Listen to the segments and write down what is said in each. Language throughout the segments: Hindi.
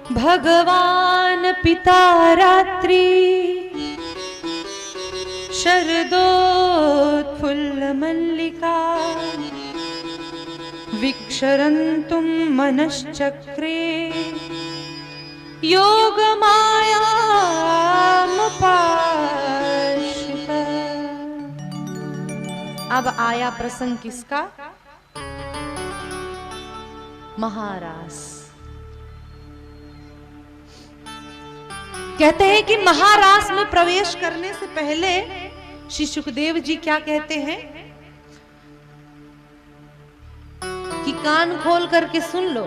भगवान पिता रात्रि शरदोत्फुल्ल मल्लिका विक्षरन्तुं मनश्चक्रे योगमायामुपाश्रिता। अब आया प्रसंग किसका? महारास। कहते हैं कि महारास में प्रवेश करने से पहले श्री सुखदेव जी क्या कहते हैं कि कान खोल करके सुन लो,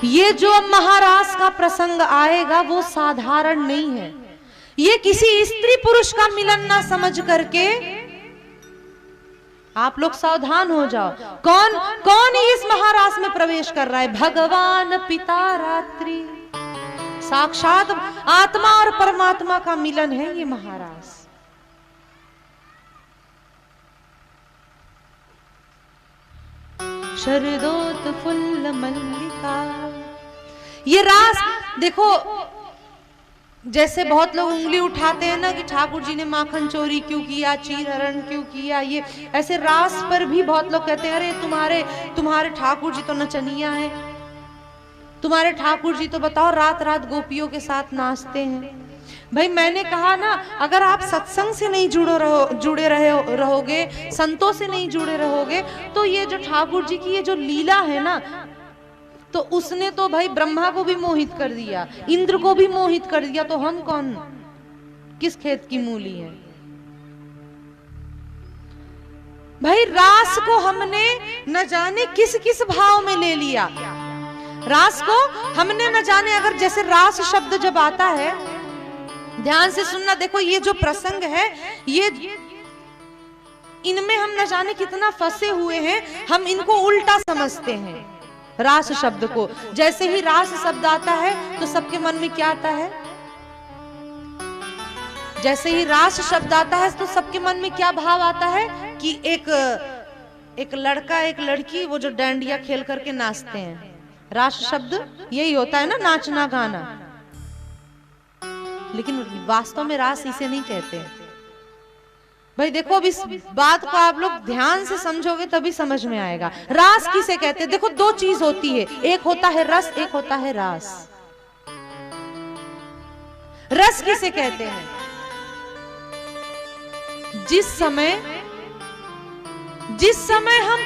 ये जो अब महारास का प्रसंग आएगा वो साधारण नहीं है। ये किसी स्त्री पुरुष का मिलन ना समझ करके आप लोग सावधान हो जाओ। कौन कौन इस महारास में प्रवेश कर रहा है? भगवान पिता रात्रि, साक्षात आत्मा और परमात्मा का मिलन है ये महारास। शरदोत्फुल्ल मल्लिका, ये रास देखो, जैसे बहुत लोग उंगली उठाते हैं ना कि ठाकुर जी ने माखन चोरी क्यों किया, चीर हरण क्यों किया, ये ऐसे रास पर भी बहुत लोग कहते हैं अरे तुम्हारे ठाकुर जी तो नचनिया है, तुम्हारे ठाकुर जी तो बताओ रात रात गोपियों के साथ नाचते हैं। भाई मैंने कहा ना, अगर आप सत्संग से नहीं जुड़े रहोगे, संतों से नहीं जुड़े रहोगे, तो ये जो ठाकुर जी की ये जो लीला है ना, तो उसने तो भाई ब्रह्मा को भी मोहित कर दिया, इंद्र को भी मोहित कर दिया, तो हम कौन, किस खेत की मूली है? भाई रास को हमने न जाने किस किस भाव में ले लिया। रास को हमने न जाने, अगर जैसे रास शब्द जब आता है, ध्यान से सुनना, देखो ये जो प्रसंग है, ये इनमें हम न जाने कितना फंसे हुए हैं, हम इनको उल्टा समझते हैं रास शब्द को। जैसे ही रास शब्द आता है तो सबके मन में क्या आता है? जैसे ही रास शब्द आता है तो सबके मन में क्या भाव आता है कि एक लड़का एक लड़की वो जो डांडिया खेल करके नाचते हैं, रास शब्द यही होता है ना, नाचना गाना। लेकिन वास्तव में रास इसे नहीं कहते हैं। भाई देखो, अब इस बात को आप लोग ध्यान से समझोगे तभी समझ में आएगा। रास किसे कहते हैं? देखो दो चीज होती है, एक होता है रस, एक होता है रास। रस किसे कहते हैं? जिस समय हम